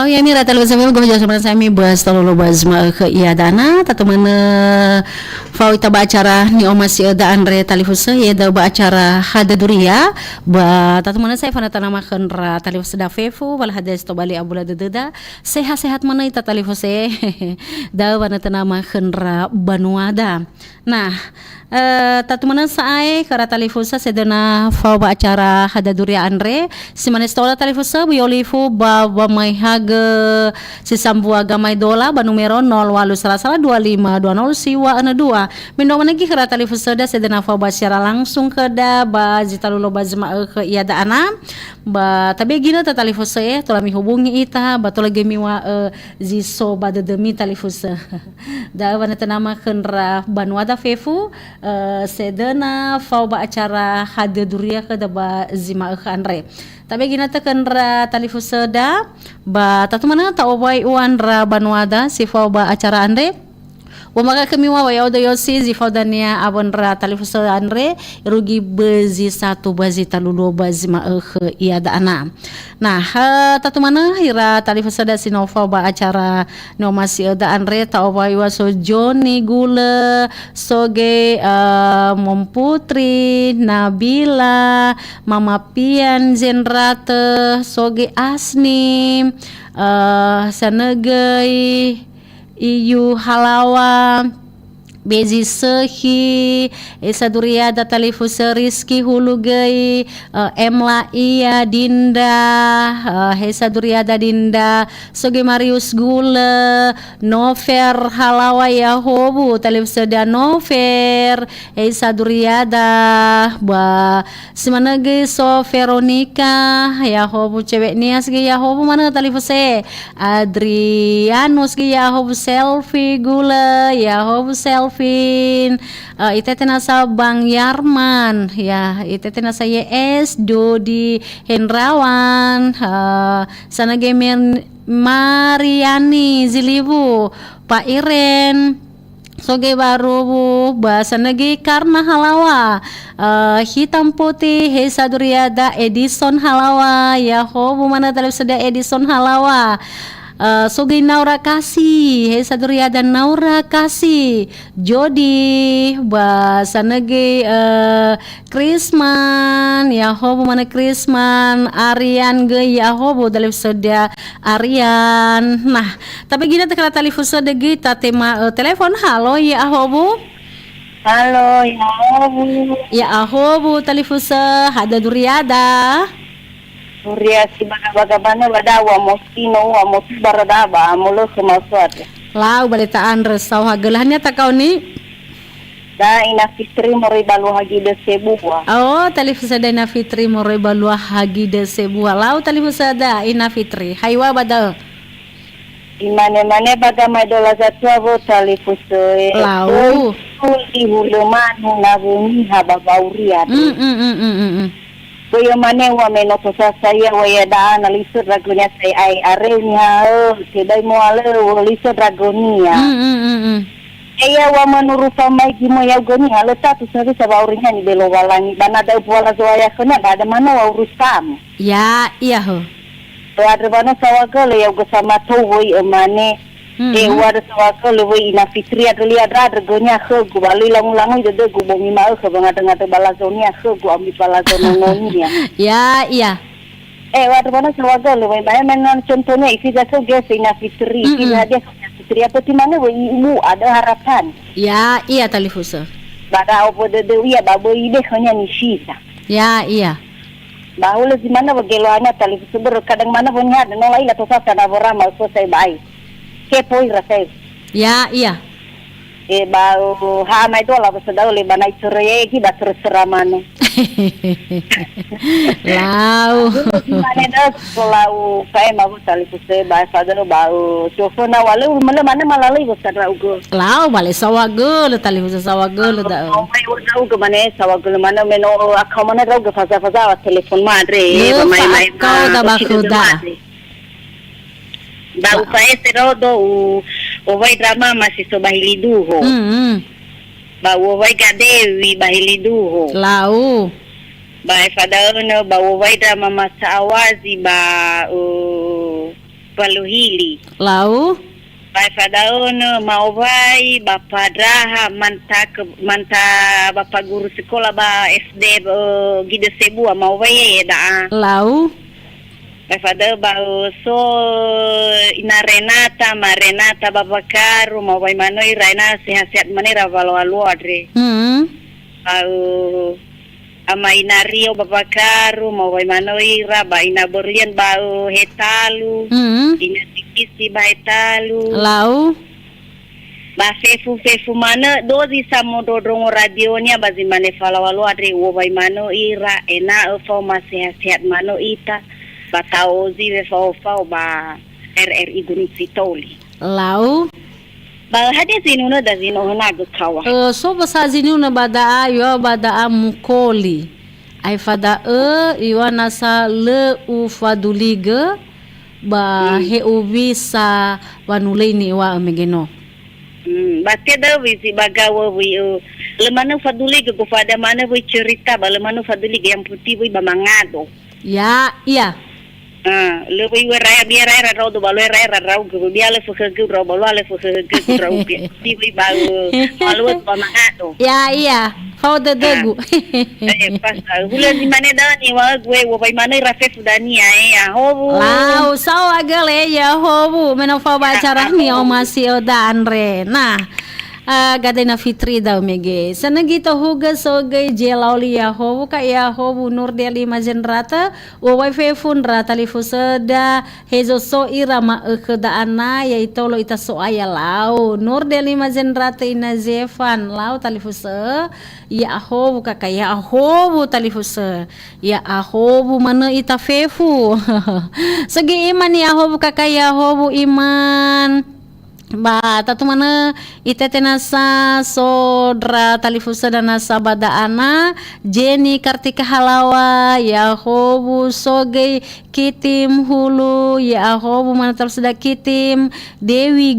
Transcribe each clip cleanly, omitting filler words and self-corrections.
Lau ya mi rata lusa mil gojo sama saya mi bas tolo bas ma ke iya dana tatu mana fau ita ba acara ni o masih ada Andre talifusa ya da ba acara hada duria ba tatu mana saya fana tanama kenra talifusa da fefu wal hada sto bali abula dededa sehat-sehat mana ita talifusa da wana tanama kenra banuada. Nah tatu mana saya kara talifusa sedena fau ba acara hada duria Andre si mana stola talifusa biolifu ba mai haga si sambua gamai dola ba numero 08112520 siwa ana 2 mindo managi kara talifusa da sedena fau ba secara langsung ke da ba zita lulo ba zema ke iya da ana ba tabe gina ta talifusa tola mi hubungi ita ba tola gemi wa ziso ba demi talifusa da wana tanama kenra banuada fefu sedena fau ba acara hade duria ke da ba zima ke Andre tapi gina tekan ra talifusa da ba tatu mana ta obai uan ra banuada si fau ba acara Andre Wamaga kami wa ya odo yosi zifodania abon ra talifusa Andre rugi bezi satu bazi talulo bazi ma iya da ana. Nah, tatu mana hira talifusa da sinova ba acara no masih da Andre ta obai wa so Joni Gula soge Mom Putri Nabila Mama Pian Zenrate soge Asni Sanegei Iyu Halawa Bezi Sehi Esa Duriada Talifusa Rizki Hulugai Emla Iya Dinda Esa Duriada Dinda Soge Marius Gula Nover Halawa Yahobu Talifusa da Nover Esa Duriada Ba Semanage So Veronica Yahobu cewek nias ge Yahobu mana Talifusa Adrianus ge Yahobu Selfie Gula Yahobu Selfie ite tenasa Bang Yarman ya ite tenasa YS Dodi Hendrawan sana gemer Mariani Zilibu Pak Iren soge baru bahasa negi karena halawa hitam putih Hesa Duriada Edison Halawa Yahobu mana tadi sedia Edison Halawa Sogi Naura Kasih Hesa Duriada Naura Kasih Jodi bahasa negi Krisman Yahobu mana Krisman Arian ge Yahobu dalam sedia Arian. Nah tapi gini tekala talifusa degi ta tema telepon halo Yahobu. Halo Yahobu. Yahobu talifusa hada Duriada. Suria si baga-baga badawa mosino wa mosi baradaba amulo semaswat. Lau balita Andre sau hagelahnya tak kau ni? Da ina fitri mori balu hagi de sebuah. Oh talifusa da ina fitri mori balu hagi de sebuah. Lau talifusa da ina fitri. Haywa badal. Imane-mane baga maidola zatua vo talifusa. Lau. Uli huluman nabuni hababauriat. Boyo mane wa menoto saya wa ya da analisis ragunya saya ai arenya tidak mau ale analisis ragunya. Iya wa menurut sama gimo ya goni halo satu sabi sabaurinya ni belo walangi banada buala zoaya kena ada mana wa urusam. Ya iya ho. Ada mana sawagale ya sama towoi mane wada sawagale we ina fitri adli adra ragunya ke gubali langu-langu de gubongi mau ke bangata balazonia ke gu ambil balazononia. Ya iya. Wada mana sawagale we menan contohnya isi jasa ges ina fitri ina dia fitri apa di mana we ibu ada harapan. Ya iya talifusa. Bada opo de iya babo ide hanya nisisa. Ya iya. Bahula di mana bageloana talifusa kadang mana punya ada nolai la tosa sana borama so sai bai. Kepoi rasai. Ya iya. Bau ha mai dola basadau le banai cerai ki baseraman. Lau. Mana dah kalau saya mau talifusa bahasa dulu bau cofona walau mana malalai basadau ugo. Lau balik sawagul talifusa sawagul da. Mai urau ke mana sawagul mana meno akau mana rau ke fasa telefon madre. Mai kau da bakuda. Bau saya serodo o vai drama masih so bahili duho. Bau vai gadewi bahili duho. Lau. Ba fadaona ba vai drama masa awazi ba Paluhili. Lau. Bai fadaono mau vai bapa draha manta bapa guru sekolah ba SD gida sebua mau vai da. Lau. Bai fada ba so ina Renata bapa karu mau vai manoi Raina sehat-sehat manera valo adre. Au ama ina Rio bapa karu mau vai manoi ra ba ina Berlian ba hetalu. Ina tikisi ba hetalu. Lau. Ba fefu mana dozi samo dodrongo radionya bazi mane falawalo adre wo vai mano ira ena fo sehat-sehat mano ita ba taozi ve fo ba RRI Gunung Sitoli. Lau. Ba hade zinuna da zino na kawa. So basa zinuna bada yo bada mukoli. Ai fada yo nasa le ufaduliga ba he ubisa wanuleni wa amegeno. Batia da wisi bagawa wi lemana faduliga ko fada mana wi cerita ba lemana faduliga yang putih wi ba mangado. Ya, iya. Lebih raya biar raya rau do baloi raya rau go biar le fuke go rau balo le fuke go rau di wi ba malu ba mangado. Ya, iya. Fau de degu. Pas bulan di mana dah ni wa gue wa bai mana rafe sudani ya hobu. Lau, sao agale ya hobu meno fau bacara ni o masih da Andre. Nah, gadena Fitri daw mege. Sana gito huga sogay jelauli ya hobu ka ya hobu nur deli majenrata o wifi fun rata lifuseda hezo so irama ekeda ana ya itolo ita so aya lau nur deli majenrata ina Zefan lau talifuse ya hobu ka ya hobu talifuse ya hobu mana ita fefu. Segi iman ya hobu ka ya hobu iman. Ba tatu mana itete nasa sodra talifusa dan nasa bada ana Jenny Kartika Halawa ya hobu soge kitim hulu ya hobu mana tersedia kitim Dewi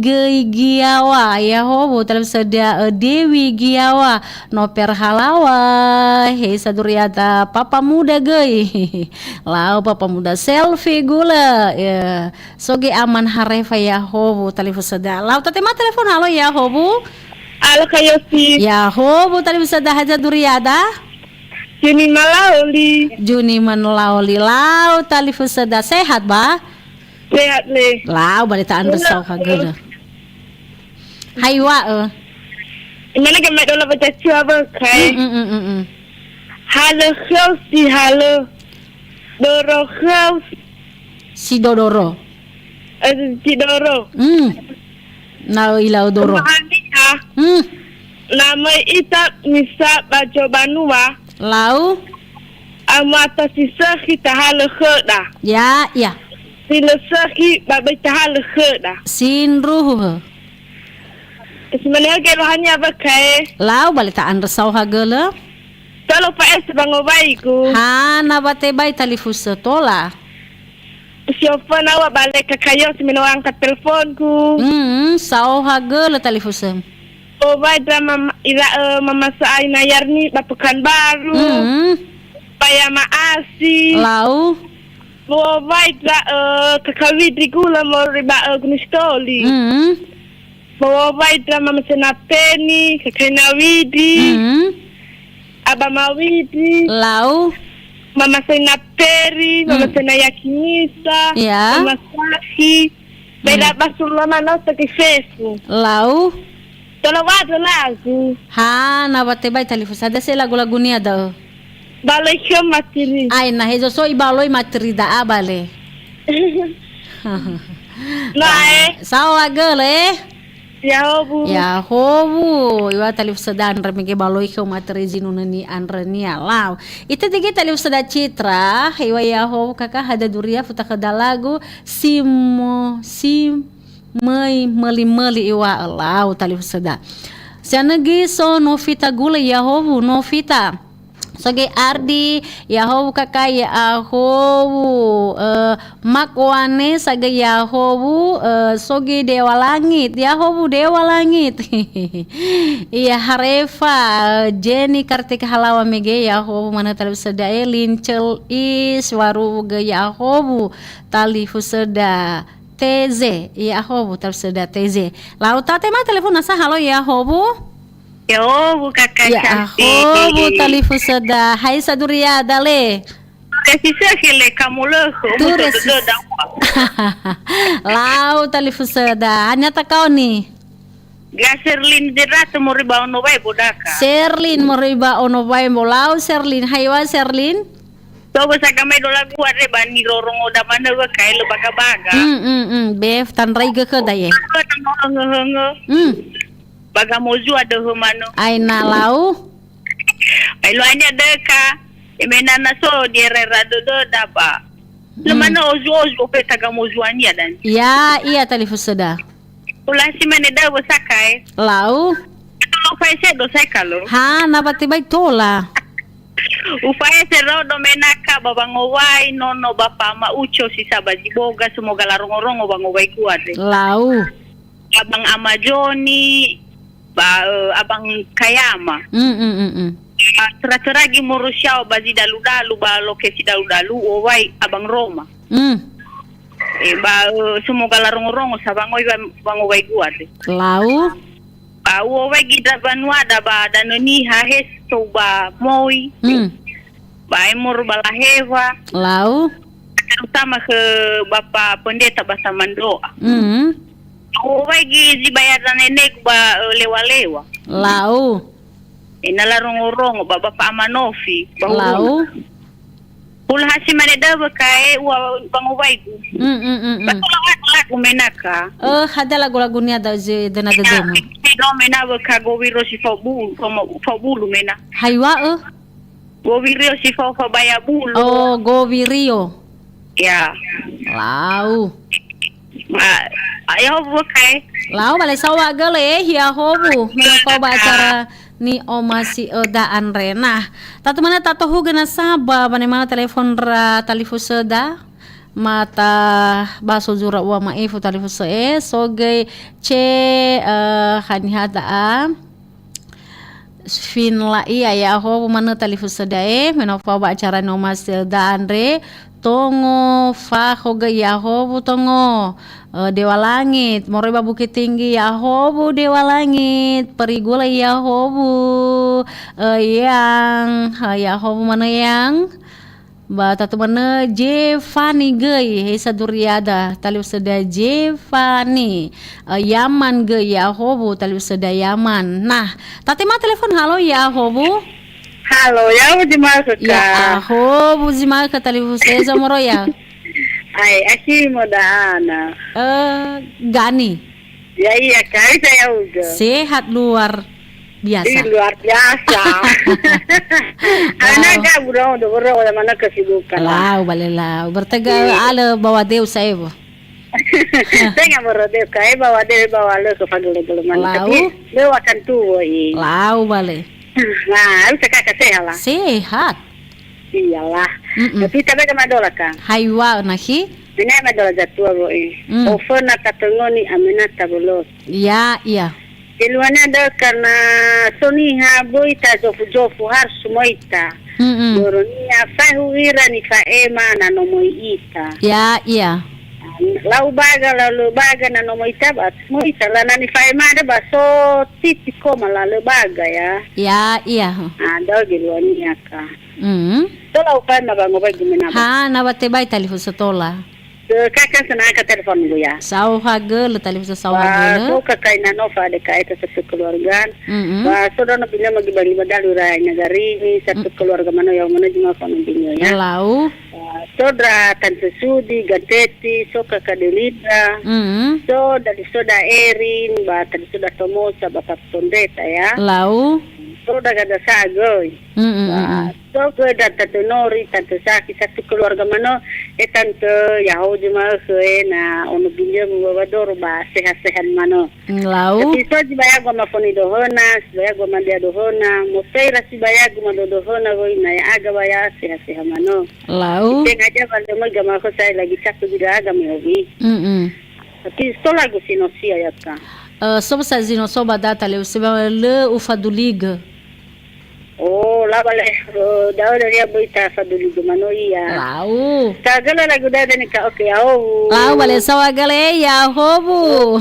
Giawa ya hobu tersedia Dewi Giawa noper Halawa he saduriata papa muda gei lau papa muda selfie gula ya soge aman harefa ya hobu talifusa lau tadi mah telepon halo ya hobu. Halo Kayosi. Ya hobu tadi bisa dah aja duriada. Juni Melauli lau tadi bisa dah sehat ba? Sehat le. Lau balita anda sau kagak. Hai wa. Mana kemek dola baca apa kai? Halo Kayosi halo. Doro Kayosi. Si Dodoro. Si Doro. Nau ilau doro. Nama ita misa baca banua. Lau. Amata sisa kita halo kheda. Ya, ya. Sila saki babaita halo kheda. Sinruh. Sebenarnya kalau hanya pakai. Lau balita anda sau hagala. Kalau PS bangobaiku. Hana bate bai talifusa tola. Siapa nawa balik ke kayo si minum angkat teleponku. Sao hagala talifusam. Oh baik drama mama saya Nayarni bapukan baru. Paya maasi. Lau. Oh baik kakawid rigula mau riba gunistoli. Oh baik drama masena peni kakena widi. Abamawidi. Lau. Mama Sena Peri, Mama Sena Yakinisa, ya. Mama Sahi, beda basulah mana sekifesu. Lau. Tolong wadu lagu. Ha, na bate bai talifus. Ada se lagu-lagu ni ada. Baloi ke materi. Ai na hezo so ibaloi materi da abale. Nah, sao agale. Ya hobu. Ya hobu. Iwa talifus da anre mege baloi ke materi zinuna ni anre ni alau. Ita tige talifus da citra. Iwa ya hobu kakak hada duria futa kada lagu Mai meli iwa alau talifus da. Sianagi so novita gula ya hobu novita. Soge Ardi Yahobu kakak Yahobu makwane saga Yahobu soge Dewa Langit Yahobu Dewa Langit. Iya Harefa Jenny Kartika Halawa mege Yahobu mana tali seda lincel is waru ge Yahobu tali fuseda TZ ya hobu tersedia TZ. Lau tate mah telepon asa halo ya hobu. Ya kakak Ya cantik. hobu telepon seda. Hai Saduria dale. Kasi sekele kamu leho. Tu resi. Lau telepon seda. Hanya tak kau nih. Gaserlin dirato mo riba ono bay bodaka. Serlin moriba ono bay molau Serlin. Hai wa Serlin. So basa kamay do lagu are ba ni rorong oda mana ba kay lo baga-baga. Bef tan rai ke daye. Baga mozu ada humano. Ai na lau. Ay lo anya deka. Imena na so di rera do daba. Lemana ozu pe taga mozu anya dan. Ya iya telepon seda. Ula si maneda wasakay. Lau. Ito lo fay se do say kalo. Ha nabatibay tola. Ufaya serao domenaka babangowai nono bapa ma ucho si sabaji boga semoga larong-rongo bangowai kuade. Lau. Abang Amajoni abang Kayama. Tera-teragi murusyao bazi dalu-dalu ba lokesi dalu-dalu owai abang Roma. Semoga larong-rongo sabangoi bangowai kuade. Lau. Owai gida banuada ba danoni hahes to ba moi. Ba emor balaheva. Lau. Terutama ke Bapak Pendeta Basa Mandoa. Owai gizi bayaran nenek ba lewa-lewa. Lau. Inalarong-rong ba Bapak Amanofi. Lau. Pula hasi maneda ba kae wa bangowai ku. Lagu menaka. Ada lagu-lagu ni ada je dana de demo. Pero menaba ka gowiro si fobulu como fobulu mena. Haiwa Gowiro si fofa bayabulu. Oh, Govirio. Ya. Lau. Ayo ba kae. Lau bale sawa gale ya hobu. Melako ba acara ni omasi daan rena. Tatu mana tatu hugana saba mana telepon ra talifu seda. Mata baso jura wa maifu talifu se sogai ce hanihada fin la iya ya ho mana talifu seda menofa ba acara no mas da andre tongo fa hoga ya ho tongo dewa langit moriba bukit tinggi ya ho dewa langit perigula ya ho yang ya ho mana yang ba tatu mana Jevani gay hesa duriada taliu seda Jevani Yaman gay ya hobu taliu seda Yaman. Nah tati ma telepon halo ya hobu. Halo ya di mana Ya hobu zima ka taliu seda moro ya. Ai aki modana. Gani. Ya iya kai saya udah. Sehat luar biasa. Luar biasa. Anak bro, udah mana kesibukan. Lau balelau bertegal ala bawa Deus saya bu. Saya nggak merodeo kai bawa le ke pagele-gele mana. Tapi lewatan tuh Lau bale. Nah, bisa kakak sehat lah. Sehat. Iyalah. Tapi tapi ke madola kan. Haiwa nahi. Ini madola jatua boy. Ofen nakatengoni aminata bolos. Ya iya. Keluarnya ada karena soniha boita jofu harus moita. Doronia fahu ira ni faema na nomoita. Ya iya. Lalu baga na nomoita bas moita la na ni faema ada baso titi koma la baga ya. Ya iya. Ada keluarnya ka. Tola upan na bango bagi menaba. Ha na bate bay talifon sa tola. Kakak senang ke telepon gue ya. Saw hagel talifon sa saw hagel. Wah, kakak na nova ada kait satu keluarga. Wah, saudara bila magi bali badal uraya negari ini satu keluarga mana yang mana cuma pemimpinnya ya. Lau. Saudara tante Sudi, Gateti, so kakak Delida. So dari saudara Erin, dari saudara Tomosa, bapak Sondeta ya. Lau. Saudara gada sagoy. So gue dan tante Nori, tante Saki satu keluarga mana tante Yahoo jemaah na ono binjam wador ba sehat-sehat mana. Lau. Tapi so jibaya gua mafoni dohona, jibaya gua mandia dohona, moseira sibaya gua mando dohona goi na ya aga baya sehat-sehat mana. Lau. Teng aja balik mo gama ko saya lagi satu juga aga mehobi. Tapi so lagu sinosia ya ka. Sob sa zino soba data le usiba le ufa do liga. Oh, la bale daw dari abita sa dulu gumano iya. Lau. Tagala lagu da ni ka okay au. Lau bale sawagale ya hobu.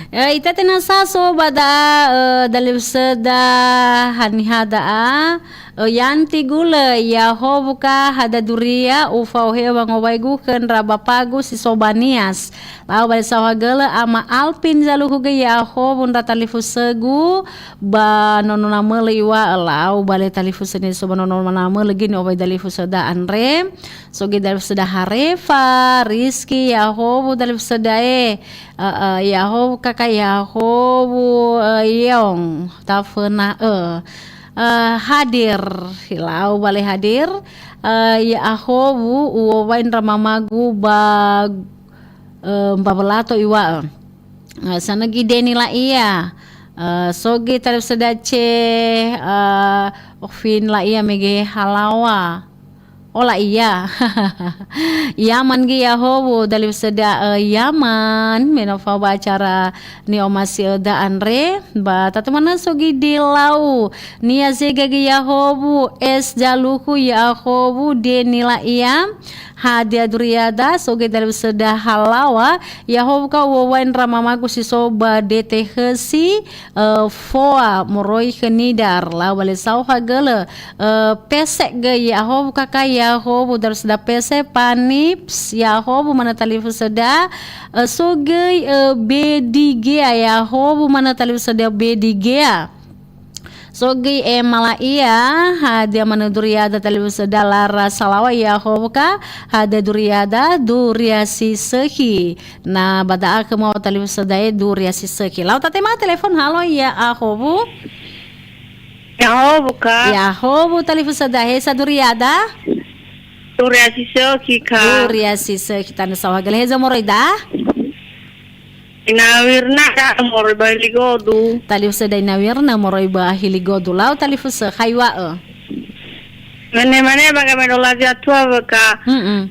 Ita tinasa so bada dalil seda hanihada yanti gula ya hobuka hada duria ufau hewa ngowaigu ken rabapagu si sobanias lau bale sawagale ama alpin jaluhu ge ya hobun ratalifu segu ba nonona meliwa lau bale talifu seni so nonona mele gini obai dalifu seda andre so ge dalifu seda harefa rizki ya hobu dalifu seda ya hobu kakak ya hobu yong tafena hadir hilau bale hadir ya ahobu uwain ramamagu ba babelato iwa sana gideni la iya sogi tarif sedace ofin la iya mege halawa ola iya Yaman gi Yahobu dalil seda Yaman menofa bacara ni omasi da andre ba tatumana sogi dilau nia zega gi Yahobu es jaluku Yahobu de nila iya hadia duriada sogi dalil seda halawa Yahobu ka wawain ramamagu si soba dete hesi foa moroi kenidar la wale sauha gele pesek ge Yahobu kakaya Yahobu dar seda pese panips Yahobu mana talifu seda sogei bedigea Yahobu mana talifu seda bedigea sogei malaia hadia mana duriada talifu seda lara salawa Yahobu ka hadia duriada duriasi sehi na bada ke mau talifu seda duriasi sehi lau tatema telepon halo ya Yahobu Yahobu talifu seda hesa duriada Duriasi sehi ka. Duriasi sehi tanu sawagale heza moroida. Inawirna ka moroi ba hiligodu. Talifu seda inawirna moroi ba hiligodu lau talifu se haywa Mane baga menola jatua ka.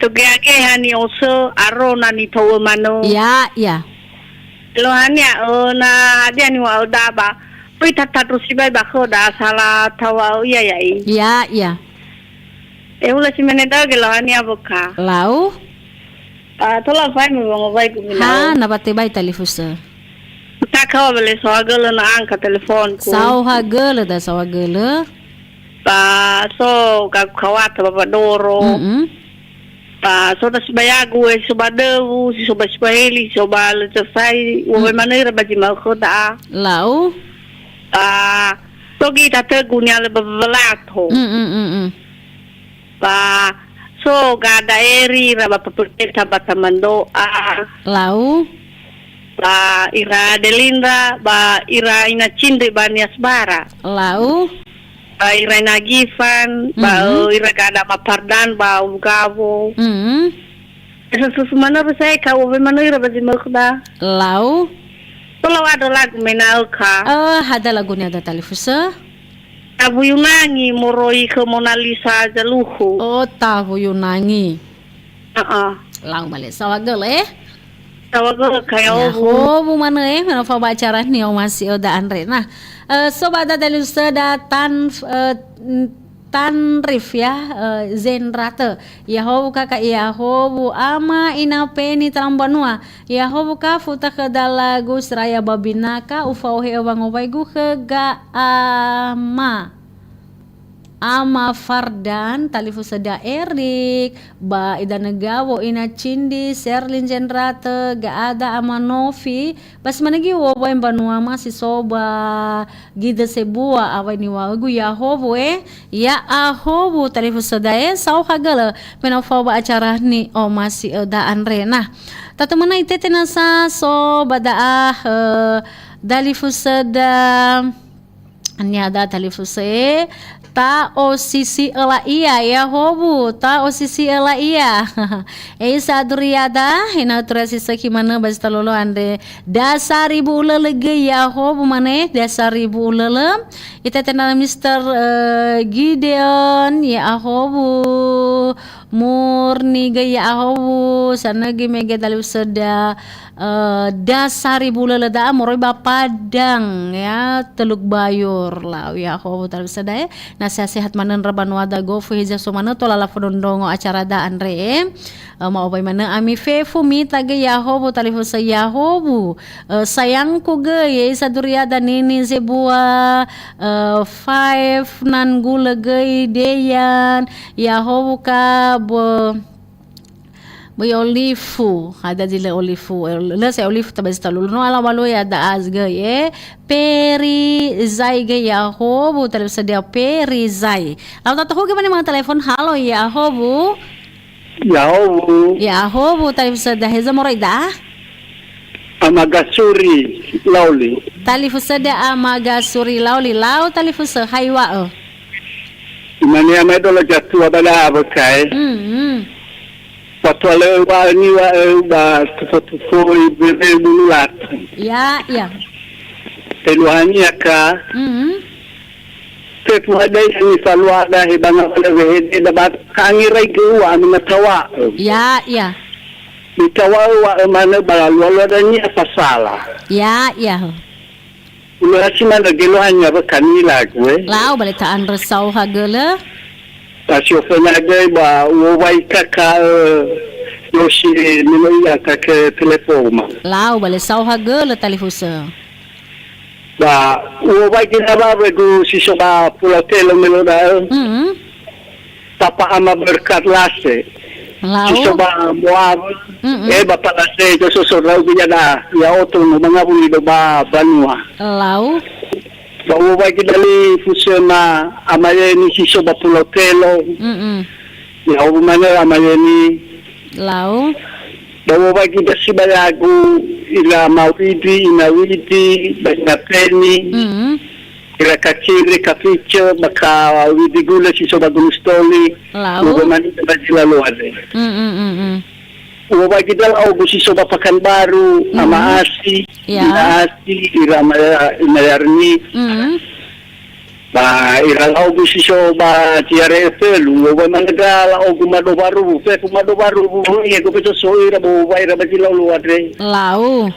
Tugeake hani oso aro nani tawo mano. Ya. Lo hanya na adia ni wa udaba. Pui tatatu sibai ba khoda sala tawa iya. Ya. Ula si meneda ke lohani aboka. Lau? Tola fai mo bang vai ku mina. Napate bai talifusa. Taka bele sawagele na angka telepon ku. Sawagele da sawagele. So kawata baba doro. So da sibayagu sobadewu soba Swahili soba letsai wo manera baji mau khoda. Lau? So kita tegunya le babalato. So gada eri raba papurketa batamando lau ira Delinda ira ina cindri bani asbara lau ira ina Gifan ira gada mapardan ugavo mana rusai ka wo mana ira bazi makda lau kalau ada lagu menauka ada lagunya ada talifusa Tabu Yunani moroi ke Mona Lisa jaluhu. Oh, tabu Yunani. Lang balik sawagele. Sawagele kayak bu mana menofa bacara ni masih ada andre. Nah, sobat dalil seda tanrif ya zenrate Yahobu kakak Yahobu ama inapeni talambanua Yahobu ka futa ke dalagu seraya babinaka ufauhe wangobaigu ke ama Fardan talifu seda Erik ba ida negawo ina cindi Serlin zenrate ga ada ama Novi bas managi wo boy banua masih soba gida sebua awai ni wagu Yahobu ya Ahobu talifu seda sau hagala menofa ba acara ni masih da andre nah tatemana ite tenasa so bada dalifu seda anyada talifu se ta o sisi ela iya Yahobu ta o sisi ela iya Esa duriada hina turasi sakimana basta lolo ande dasar ibu ulele ge Yahobu mane dasar ibu ulele ita tenala Mr. Gideon Yahobu murni ge Yahobu sana ge mege dalu seda dasari bula leda moroy bapadang ya Teluk Bayur lau ya ho tal sadaya nasihat manen raban wada go fu hija sumana to lala fodondongo acara da andre mau bay mana ami fefu mi tage ya ho talifu sa ya ho sayangku ge ye saduriada nini zebua 5 nan gula ge deyan ya ho ka bo Boy olifu ada jile olifu le se olifu tabas talu no ala walu ya da azga ye peri zai ge ya hobu terus sedia peri zai lalu tahu gimana mang telepon halo ya hobu ya hobu terus sedia heza moraida Amagasuri lauli talifu sedia amagasuri lauli lau talifu se haiwa imani amedola jatu abala abakai Patwale wa ni wa tufoi bebe bulat. Ya. Teluhani aka. Tetu hadai ni salwa da hebanga wale he da bat kangirai ke wa amatawa. Ya. Bitawa wa mana balalwa da ni pasala. Ya. Ulasi mana gelohanya ba kanila gue. Lau balitaan resau hagele. Tasyo fenade ba wai kaka yoshi nimoya kaka telefoma. Lau bale sau hagele talifusa. Ba wai kina ba begu siso ba pulatelo meloda. Tapa ama berkat lase. Lau. Siso ba moab. Ba palase jo so rau bijada ya oto no mga buli do ba banua. Lau. Bawa bagi dali fusema amaye ni siso ba pulotelo. Ya mana amaye ni lau. Bawa bagi dasi bayagu ila mawidi inawidi bagnateni. Ila kaciri kaficho baka widi gula siso ba gunustoli. Lau. Bawa mani bajila luade. Bawa bagi dal au siso ba Pekanbaru ama asi. Ya. Asi ila mayarni. Ba ira au siso ba tiare pelu wa managa au kumado baru ye ko peto so ira bo wa ira bajila luade. Lau.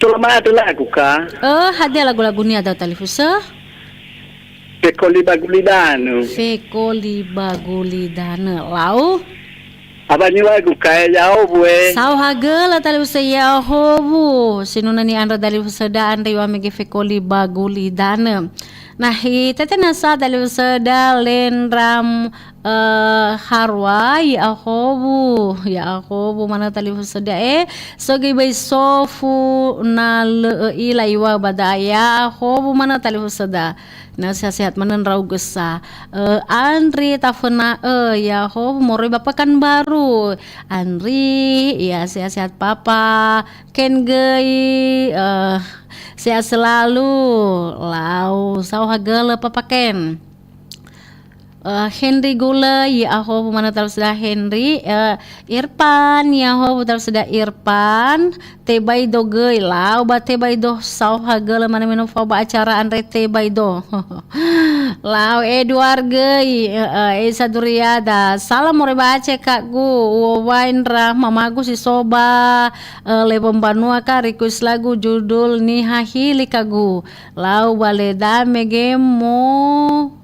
Tolama ada lagu ka? Ada lagu-lagu ni ada talifusa. Fekoli bagulidano. Lau. Apa ni lagu kaya jauh bue? Sau hagela talifusa ya hobu. Sinuna ni andra talifusa da andra wa mege fekoli bagulidana. Nah, tete nasa talifusa da lenram harwa ya ahobu mana talifusa da sogi bay sofu na ilaiwa badaya ahobu mana talifusa da nasihat manen rau gesa Andri tafena ya hobu moroi bapakan baru Andri ya sehat-sehat papa ken gei sehat selalu lau sau hagele papa ken Henry Gula ya ahobu mana tahu sudah Henry Irfan ya ahobu tahu sudah Irfan tebay do gey lau ba tebay do sau hagala mana minum fa ba acara andre tebay do lau Edward gey Esa Duriada salam more bace kak gu wain rah mamagu si soba le pembanua ka request lagu judul ni hahili kagu lau baleda megemo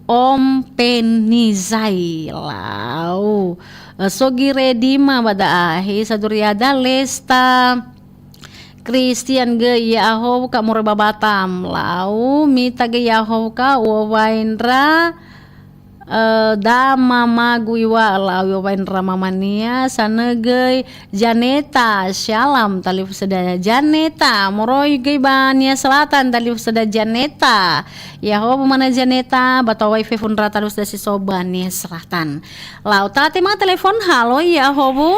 Om Penizai lau Sogi Redima bada ahi Saduriada Lesta Christian ge yaho ka murba Batam lau mita ge yaho ka wawainra dama maguiwa lau wawainra mamania sanegei Janeta Shalom talif sedaya Janeta moroi ge bania selatan talif sedaya Janeta yaho mana Janeta batawai fefun rata lus dasi sobania selatan lau tati ma telepon halo yaho bu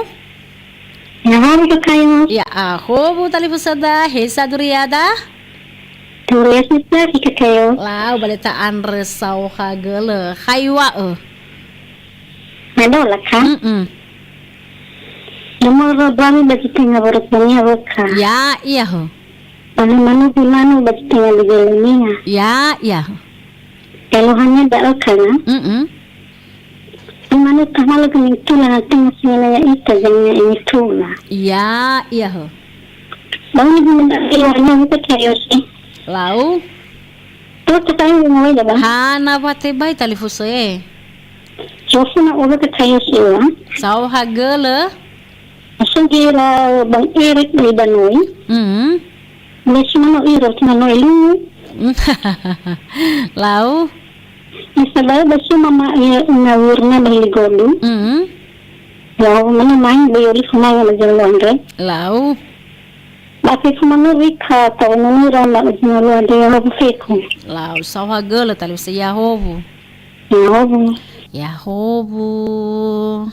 Ya, kayo. ya aku bu talif sedaya Hesa Duriada Tulis kita ika kayo. lau balitaan resau hagele haywa Ano lah ka? Nomor berapa bagi tengah berapa ka? ya iya ho Mana bulan bagi tengah legelnya. ya Keluhannya dak ka na? Mana kamala kami tula na tengah sila ya ita jangan ini tula. Ya, iya ho. Bang ni benda iwarnya kita kayo sih. Lau, Tuh kita yang mau ya bang. hana pate bay talifus Jofu na ulo kita kayo sih ya. Sau hagele. Asal kira bang Erik ni Danoi. Mesti mana Erik na noilu. Lau, Misalnya basi mama ya ngawurna bali golu. Ya mana main bayari kuma ya majalan re. lau, Tapi kuma no rika tau no rama majalan de ya bufeku. lau, sau hagele talifus Yahobu. Ya Yahobu.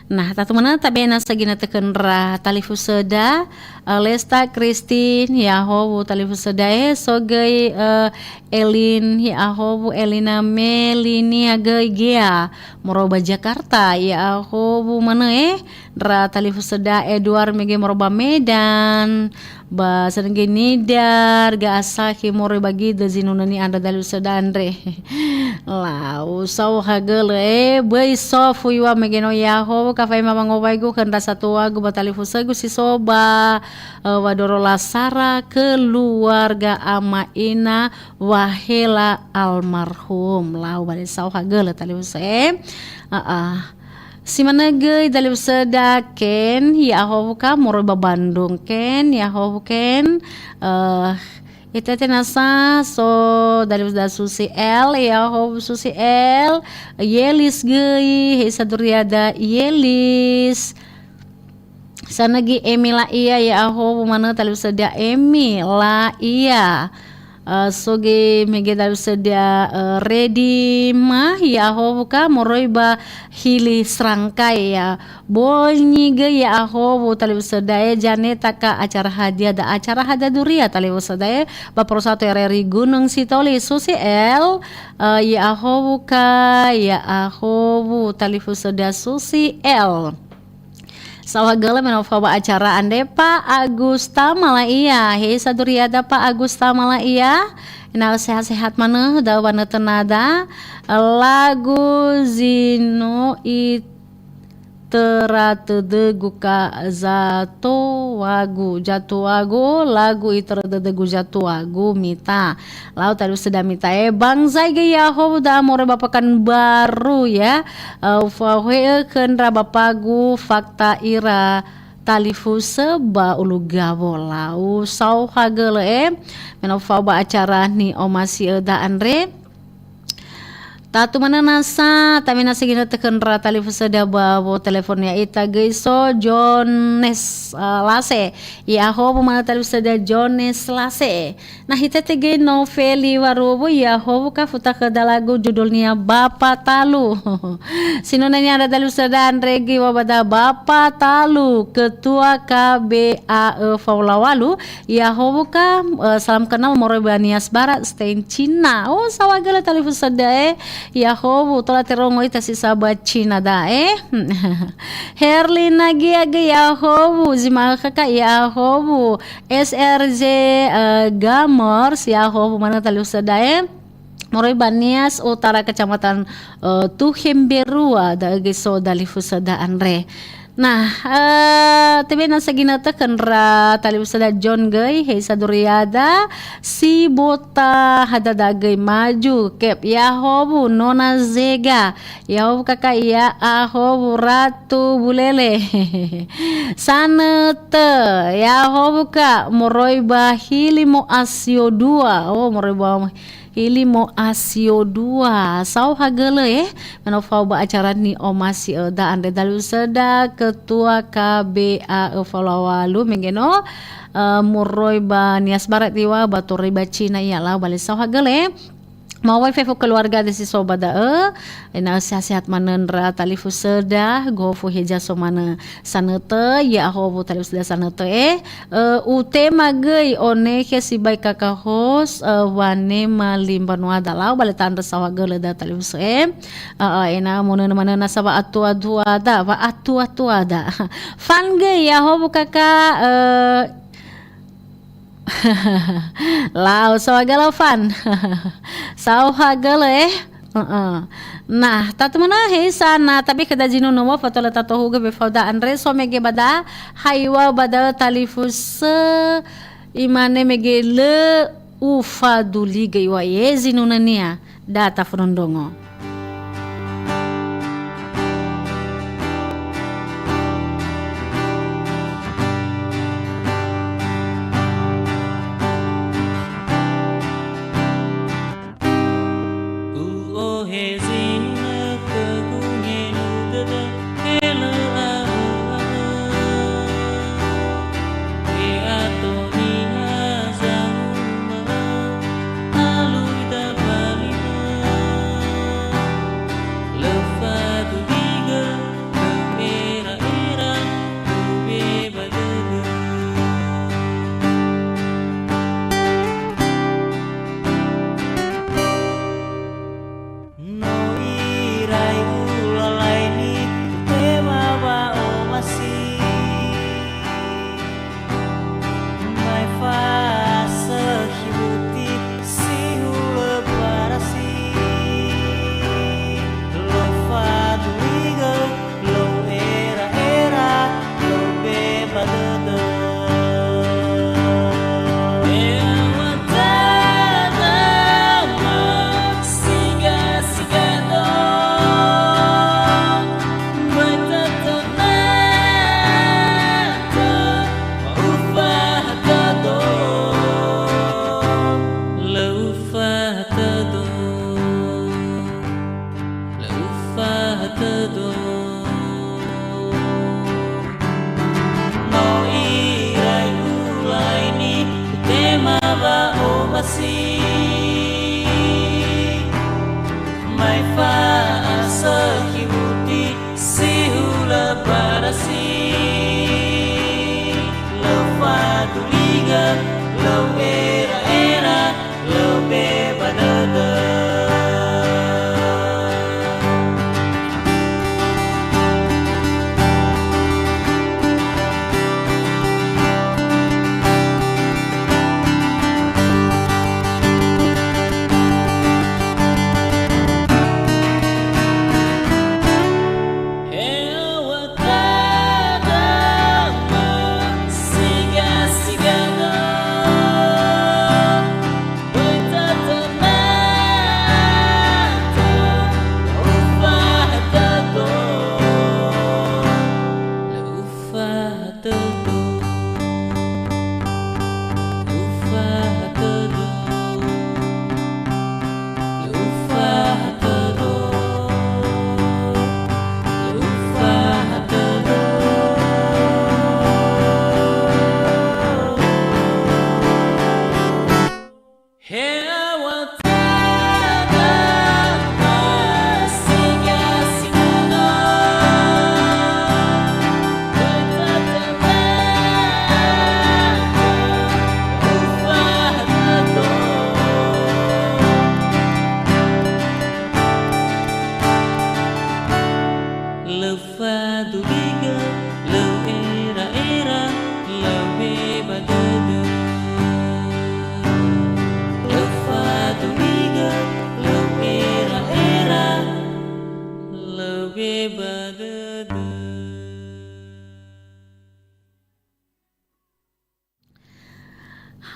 Nah, tatu mana tak bena sagina teken ra talifus seda Lesta Christine Yahobu talifus seda sogai Elin Yahobu Elina Melini agai gea moroba Jakarta Yahobu mana ra talifus seda Edward mege moroba Medan ba senenge nidar ga asaki moroba gida zinunani anda talifus seda andre lau sau hagele bai sofu iwa megeno Yahobu kafai mama ngobay go kanda satu wagu batali fusagu si soba wadoro lasara keluarga ama ina wahela almarhum lau balik sau hagele tali fusai si managay dali usada ken Yahobu ka moroba Bandung ken Yahobu ken ita tinasa so dari usda Susi L Yahobu Susi L Yelis gei hisa duriada Yelis sanagi Emila iya Yahobu mana tali usda Emila iya soge mege dari usda ready mah Yahobu ka moroiba hili serangkai ya bonyi ge Yahobu tali usda Janeta ka acara hadiah da acara hadaduria tali usda Bapro satu RRI Gunung Sitoli Susi L Yahobu ka Yahobu tali usda Susi L Sawagala menova acara ande Pak Agusta Malaia he saduriada Pak Agusta Malaia na sehat-sehat mana dawana tenada lagu zino iteratedegu ka jatuago lagu iteratedegu jatuago mita lau tadi sudah mita bangsa ge Yahobu da more bapakan baru ya fawe kendra bapagu fakta ira talifuse ba ulu gabo lau sau hagele menova ba acara ni omasi da andre Tatu mana nasa, tapi nasa gina teken ra talifuse da babo teleponnya ita geiso Jones Lase. Yahobu mana talifuse da Jones Lase. Nah ita tege noveli warubo Yahobu ka futa ke dalagu judulnya Bapa Talu. Sinonanya ada talifuse da Andregi wabada Bapa Talu Ketua KBAE Faulawalu. Yahobu ka salam kenal Morebanias Barat Stein Cina. Oh sawagala talifuse da Yahobu tola terongo ita si sabat Cina da Herlina giaga Yahobu zima kaka Yahobu SRJ Gamors Yahobu mana tali usada Morebanias Utara Kecamatan Tuhemberua da geso dali fusada andre Nah, tebe nasa ginatakan ra tali usada John Gay, Heisa Duriada, si Bota hadadagay maju, Kep Yahobu, Nona Zega, Yahobu kakak ya Ahobu Ratu Bulele, Sanete, Yahobu ka Moroiba Hilimo Asio 2, oh Moroiba Hilimo Asio 2 sau hagele menofau ba acara ni omasi da ande dalu seda ketua KBA Falawalu mengeno muroi ba nias barat tiwa batori ba Cina ya lah balik sau hagele Mawai fefu keluarga desi sobada ina sehat manenra talifu seda gofu heja somana sanete ya hobu talifu seda sanete ute magei one ke si baik kakak hos wane malimbanwa dalau baletan resawa gele da talifu se ina monen manena saba atua da va atua da fan ge ya hobu kakak Lau sawagala fan sauhagala Nah, tatu mana sana tapi kada jinu nomo patola tato huga be fauda Andre so mege bada haywa bada talifus imane mege le ufa duli gaiwa ye jinu nania data frondongo.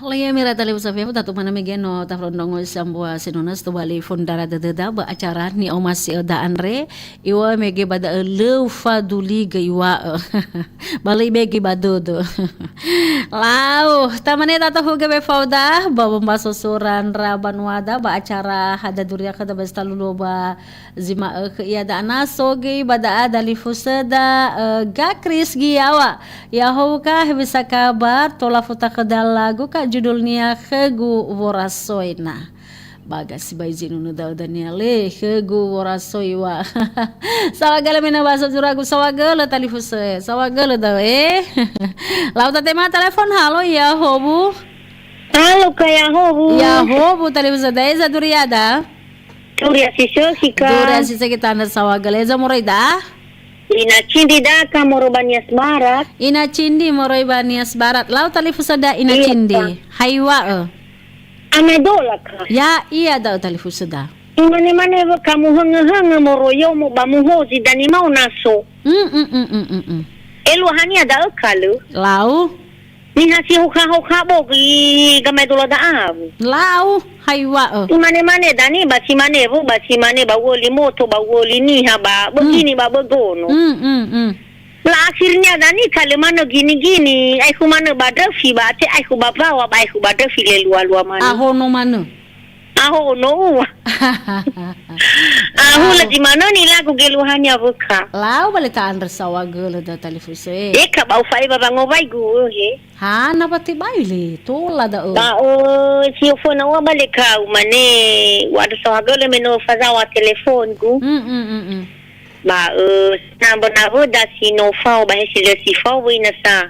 Laya mira tali usafia tatu mana megeno ta frondongo sambua sinonas to bali fondara dadada ba acara ni omas da Andre iwa mege bada leufa duli gaiwa bali mege badodo lau tamane tata huga be fauda ba bombaso suran raban wada ba acara hada duria kada basta lulu ba zima ya da nasogi bada adali fusada gakris giawa ya hoka bisa kabar tola futa kedal lagu ka judulnya Khegu Worasoina bagas baizin unu daudania le Khegu Worasoiwa sawagala mena bahasa juragu sawagala talifuse sawagala daw lauta tema telepon halo ya hobu halo kaya hobu ya hobu talifuse daiza duriada Duria sisosika Duria sisosika anda sawagala eza moraida Ina cindi da ka Morobanias Barat. Ina cindi Morobanias Barat. Lau talifusada ina cindi. Haywa Amedola ka. Ya iya da talifusada. Imane kamu henge moroyo mo bamuho zidani mau naso. Eluhani ada akalu. Lau. Ni hasi hoka bogi gamay dula da av. Lau haywa. Imane dani basi mane bawoli moto bawoli ni haba begini ba begono. La akhirnya dani kali mana gini ai ku mana badafi ba te ai ku bawa ba ai ku badafi le lua mana. Aho no mana. Aho no. Aho la di mana ni la ku geluhannya buka. Lau balita andra sawa gele da telefuse. Eka bau fai ba bango bai gu he. Ha na pati baile tola da o. Ba si ofona wa baleka mane wa da sawa gele meno faza wa telefon gu. Ba nabo da si no fau ba hesi le si fau ina sa.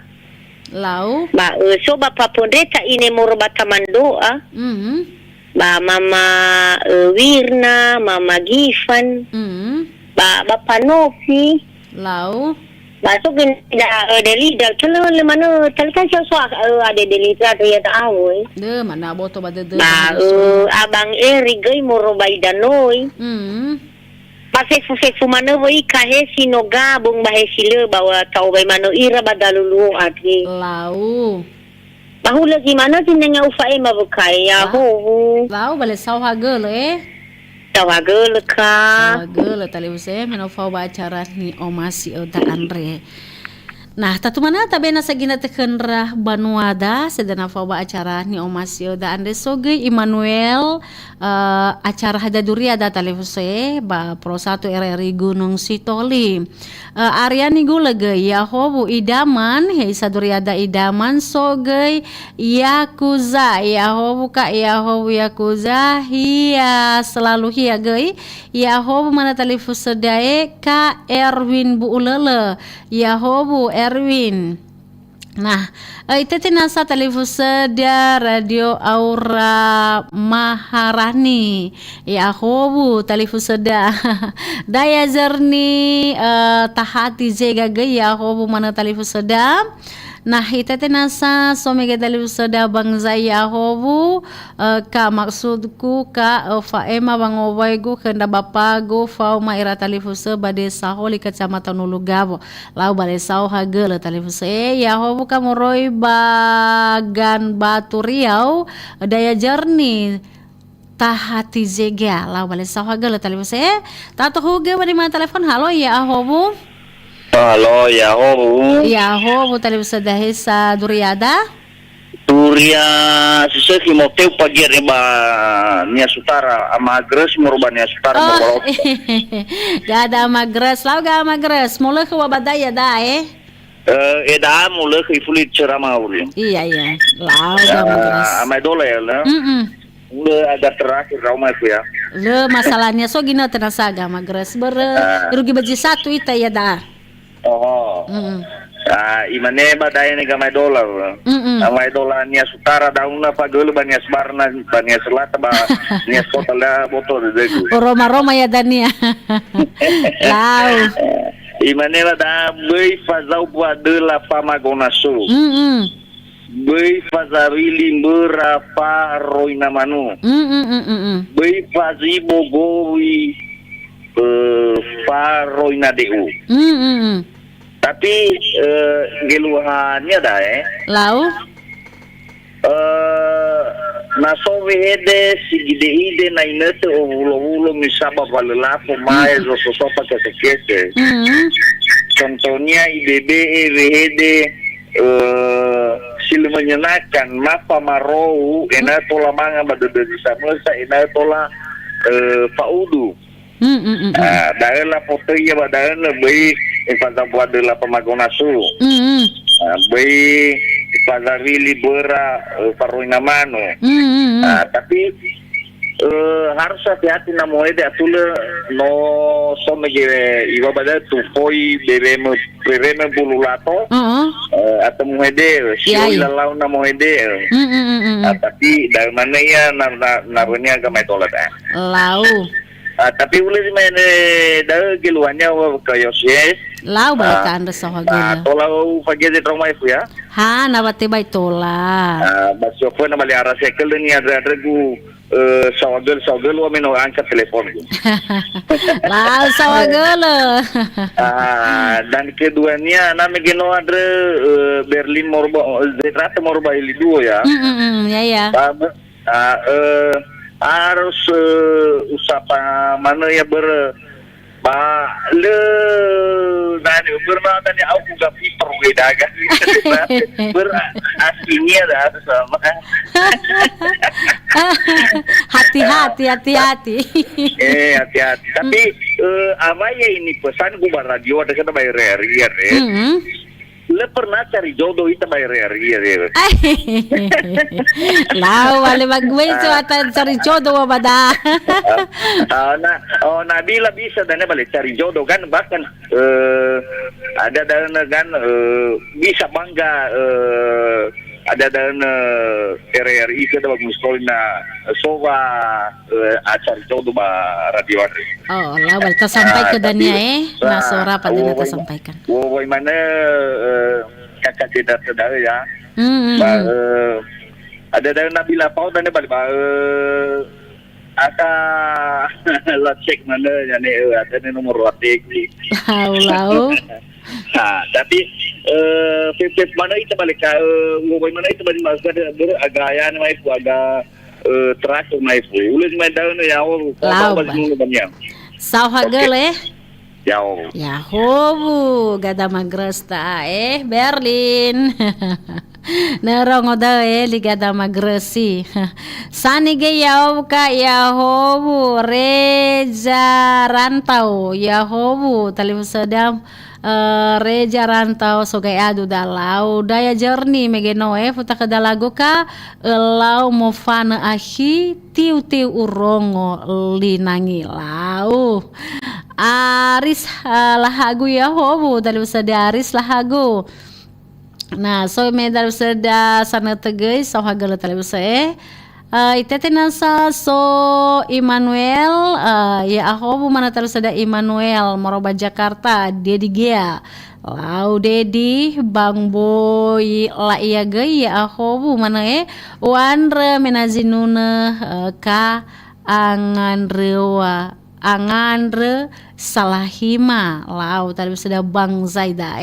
Lau. Ba so ba papondeta ine moro batamandoa. Ba mama Wirna, mama Gifan. Ba Bapak Novi. Lau. Ba so gin da deli da tele mana telkan so ada deli da ya da awoy. De mana boto ba de. Ba abang Eri gay moro ba idanoi. Pase mana woi kahe sino gabung bahe sile bawa tau bai mano ira badalulu ati. Lau. Bahu lagi mana tinanya ufae mabukai ya ho. Lau bale saw hagele Tawagel ka. Hagele televisi meno fau ba acara ni Omasi da Andre. Nah, tatu mana tabena sagina tekenrah Banuada sedana fau ba acara ni Omasi da Andre soge Immanuel acara hadaduri ada televisi ba Pro 1 RRI Gunung Sitoli. Aryani gulaga Yahobu idaman hei saduri ada idaman soge Yakuza Yahobu ka Yahobu Yakuza hiya selalu hiya gei Yahobu mana televisi dae ka Erwin Bu Ulele Yahobu Erwin. Nah, itu tinasa televisi dia radio Aura Maharani Yahobu televisi da daya jernih tahati jega gaya Yahobu mana televisi da. Nah, itu tinasa somega televisi da bangsa Yahobu ka maksudku ka faema bangobaigu kenda bapago fau maira televisi bade saholi kecamatan Ulugabo lau bale sau hagele televisi Yahobu kamu roy bagan Batu Riau daya jernih tahati jega lau bale sau hagele televisi tato huge bade mana telepon halo Yahobu. Halo, Yahobu televisi dahisa Duriada. Turia seseki mau teu pagi reba nia sutara amagres merubah nia sutara Oh, gak ada magres, lau gak magres, mulai ke wabadaya dah eda mulai ke fulit cerama uli. Iya, lau gak magres. Amai dole ya lah. Udah agak terakhir ramai ya. Le masalahnya so gina terasa gak magres rugi baji satu ita ya dah. Oh. Imane badai ni gamai dolar. Gamai dolar nia sutara dauna pagulu bania sebarna bania selata ba nia kota la botol degu. Roma ya dania. Lau. Imane bada bui fazau buat de la fama gonasu. Bui fazarili mbera fa roina manu. Bui fazi bogowi fa roina deu. Tapi geluhannya dah Lau naso vehede sigide ide na inete ulo misaba balelapo mae zo sosopa kese. Contohnya IBB vehede sila menyenangkan mapa marou ena tola manga badada di samesa ena tola paudu. Dahil la foto iya badahil na bayi ipasa buat dela pamagonasu. Bayi ipasa rili bera paruina mano. Tapi harus hati-hati na moede atule no somege iwa badahil tupoi bebeme bululato atau moede siya ilalau na moede. Tapi dahil mana ya narunya gamay tolat Lau tapi boleh main dah geluannya kayak sih. Lau balikan rasa hagela. Tolau pagi di rumah itu ya. Ha, nabati bay tola. Basyo po na bali ara sekal ni ada gu sawagel wa meno angkat telepon. Lah sawagel. Dan keduanya nama geno ada Berlin Morba Zetrata Morba ili duo ya. Ya. Harus usapa mana ya nani bermata ni aku gak piper beda kan aslinya dah sama hati-hati hati-hati tapi apa ya ini pesan gua radio ada kena bayar ya le pernah cari jodoh itu bayar ya lau wale magwe itu atan cari jodoh bada Nabila bisa dan balik cari jodoh kan bahkan ada dan kan bisa bangga ada dan RRI ke dalam sekolahnya soba acara jodoh radio oh lah balik sampai ke dania nasora pada kita sampaikan bagaimana kakak tidak sedar ya ada dan Nabila Pau dan balik aka la cek mana yani ada nomor watik lau tapi pipit mana itu balik mana itu balik masuk agak mai agak terakhir mai ulis mai daun ya balik mulu banyak sawagel ya hobu gada magresta Berlin Nerong oda ligada magresi sani ge yau ka yahobu reja rantau yahobu talifu sedam reja rantau sogai adu dalau daya jernih megenoe futa kedalago ka lau mofana ahi tiu urongo linangi lau aris lahagu yahobu talifu sedaris lahagu. Nah, so medal seda sana tegay so hagala talibsa itetinasa so Immanuel ya ako mana talu sada Immanuel Moroba Jakarta Dedi Gia lau Dedi Bang Boy la iya gay ya ako mana wanre menazinuna ka angandre salahima lau talu sada Bang Zaida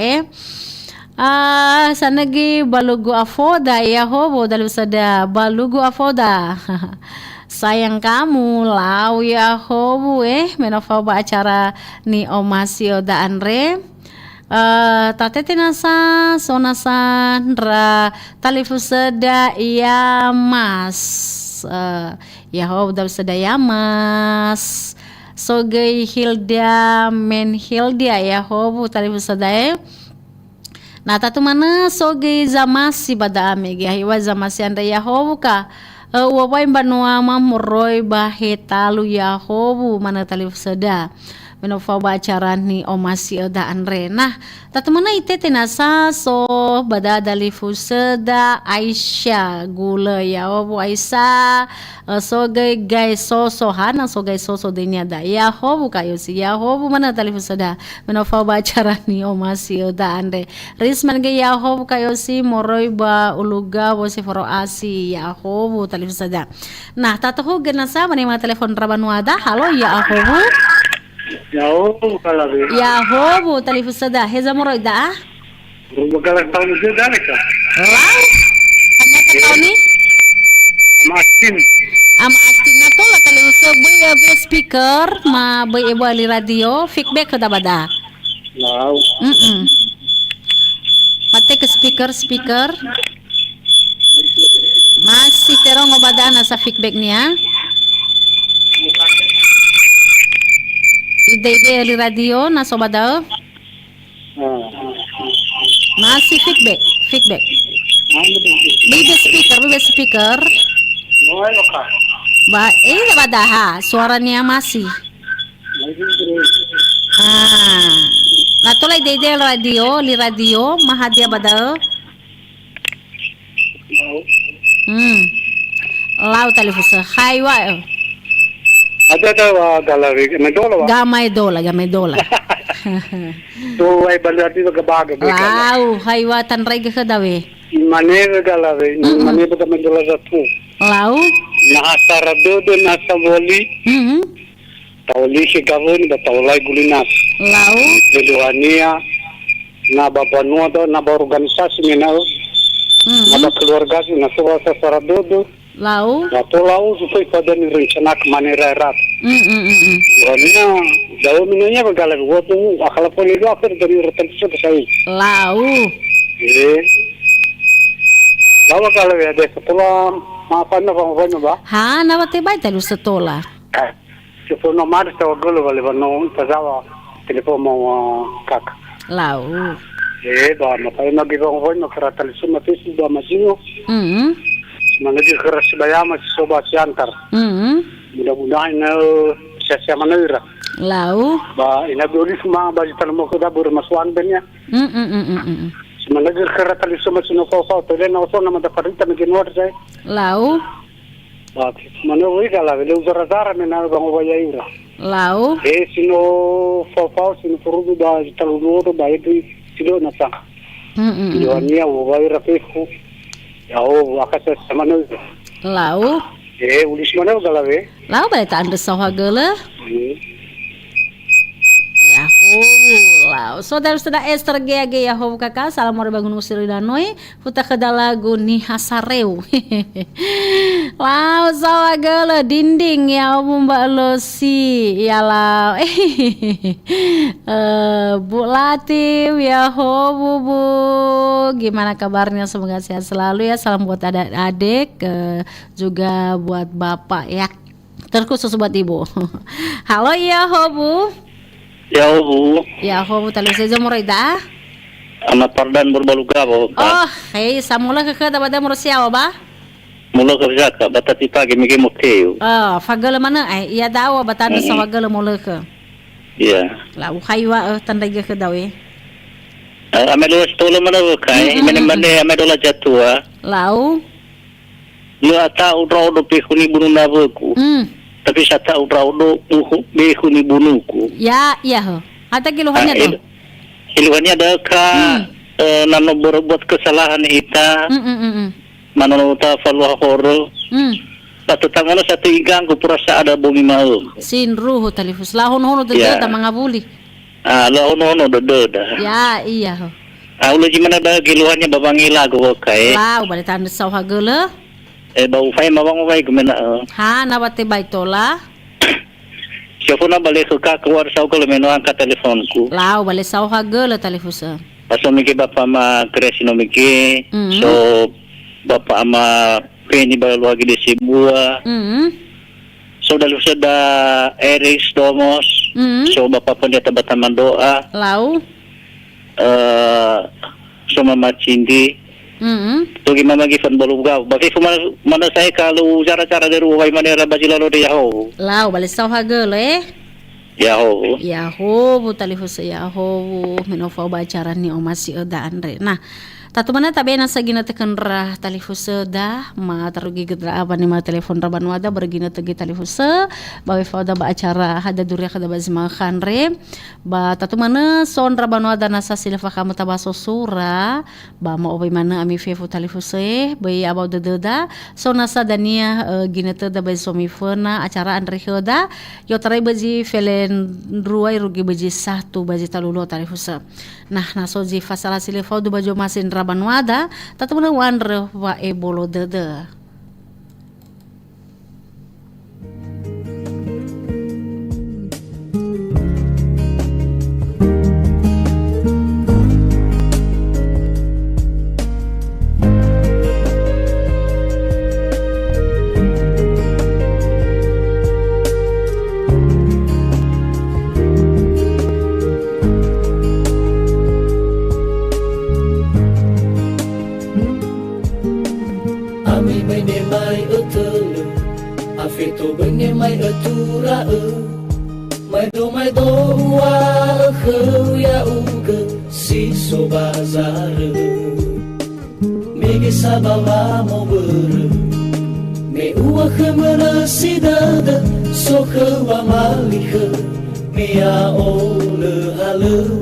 sanagi balugu afoda ya hobo dalu sada balugu afoda sayang kamu lau ya hobo menova ba acara ni omasio da andre tatete nasa sonasa ra talifu sada ya mas ya hobo dalu sada ya mas sogei Hilda men Hilda ya hobo talifu sada na tatu mana soge zamasi bada amegi hiwa zamasi anda yahobu ka wawai banua mamuroi bahetalu yahobu mana talif seda menova bacaran ni omasi oda andre nah tatu mana itete nasa so bada dalifu seda Aisyah gula yahobu Aisyah soge gai soso hana soge soso denya da yahobu kayo si yahobu mana talifu seda menova bacaran ni omasi oda andre risman ge yahobu kayo si moroi ba uluga wosi foro asi yahobu talifu seda nah tatu hu genasa mana telepon rabanuada halo yahobu Yahobu talifu sada heza moroi da Bagala tahun itu dah leka. Lau Anya tahun ni Ama Astin na to la talifu sa boy speaker ma boy ibu ali radio feedback kada bada Lau mate ke speaker masih terong obada na sa feedback niya ide ali radio na sobada masih feedback bibe speaker ba bada ha suaranya masih natulay ide radio li radio mahadia bada lau talifusa haywa ada galari gamay dola tu ay balati ka baga lau haywa tanray ka dawe manega galari manega ka mendola tu lau Nahasara dodo nasa wali. Tauli si gawin ba taulay gulinat. Lau. Keduanya na babanua to na organisasi na na keluarga na suasa sara dodo. Lau. Na to lau supaya pada ni rencana kemanera rat. Wanya daw minanya bagalag waktu akala pun itu akhir dari retan selesai. Lau. Lawa kalau ya deh setelah maafan ba? Ha, nawate ba tayo sa tola? Sipo no mar sa gulo wala ba no tazawa telepon mo kak. Lau. Ba mapay magibang ko no karatal sumapisi ba masino. Managi keras bayama soba siantar. Mudah-mudahan na siya manira. Lau. Ba inaguli semua baju tanam ko da bermasuan benya. Managi karatal sumasino ko to den oso na mataparita mginor sai. Lau. Mana wih kalau beli uzara mana bang Wayaira. Lau. Sino fafau sino perudu dah terlalu tu baik tu sino nasa. Joania Wayaira peku. Ya akasa sama nu. Lau. Ulis mana kalau Lau balik tak anda sawah gala. Lau. Saudara-saudara Esther Gea Yahow kakak salam mori bangun usir danoi huta kedalagu ni hasareu. Lau sawa gala dinding ya Mbak Losi ya lau. Bu Latif Yahow bu gimana kabarnya, semoga sehat selalu ya. Salam buat adik-adik juga buat bapak ya, terkhusus buat ibu. Halo Yahow bu. Ya, ho talo sa Zamorida. Amat pardan berbaluga bo. Oh, hey, samula ka pada Morosiawa ba? Mula kerja ka batati pagi migi mukeo. Oh, fagala mana ay iya daw batano sa fagala mula ka. Iya. La ukaywa tandaga ka daw eh. Amelo stolo mana kai, mane amedola jatua. Lau. Lu ata udra do pihuni bununa boku. Tapi saya tahu raudo behuni bunuku. Ya, iya ho. Ada kiluhannya tuh. Kiluhannya ada nano berbuat kesalahan ita. Mano ta falwa horo. Satu tangan satu igang ku purasa ada bumi mau. Sin ruhu talifus. Lahon hono deda mangabuli. Lahon hono deda. Ya, iya ho. Ulo gimana ada kiluhannya babangila go kai. Lau balik tanda sawah gele. Bau fai mawang wai gimana? Ha, nawate baitola. Siapa na balik ke keluar sau kalau menu angkat teleponku. Lau balik sawah gele talifusa. Pasal miki bapak ama kresino miki, so bapak ama peni balu lagi di Sibua. So dalu sudah Eris Domos. So bapak pun dia taman doa. Lau. So mama Cindi. So gimana gifan baluga. Bagi mana saya kalau cara-cara dari wai mana bajilalo di Yahow. Lau balik sawah gele. Yahow. Yahow talifusa Yahow menofa bacaran ni omasi eda andre. Nah, tatu mana tabe na sagina tekenra talifusa da ma tarugi gedra apa ni ma telepon raban wada bergina tegi talifusa bawe fauda ba acara hada duria kada bazma khanre ba tatu mana son raban wada nasa silfa kamu tabaso sura ba ma obai mana ami fefu talifusa bayi abau dededa so nasa dania gina da ba somi fona acara andre hoda yo tarai baji felen ruai rugi baji satu baji talulo talifusa. Nah, naso ji fasala silfa du bajo masin raban wada tatu mana wanre wa ebolo dede. Afeto benge mai atura mai do wa ya uga si so bazar mege sababa mo ber me uwa khmana sidada so khwa mali kh me ya ol halu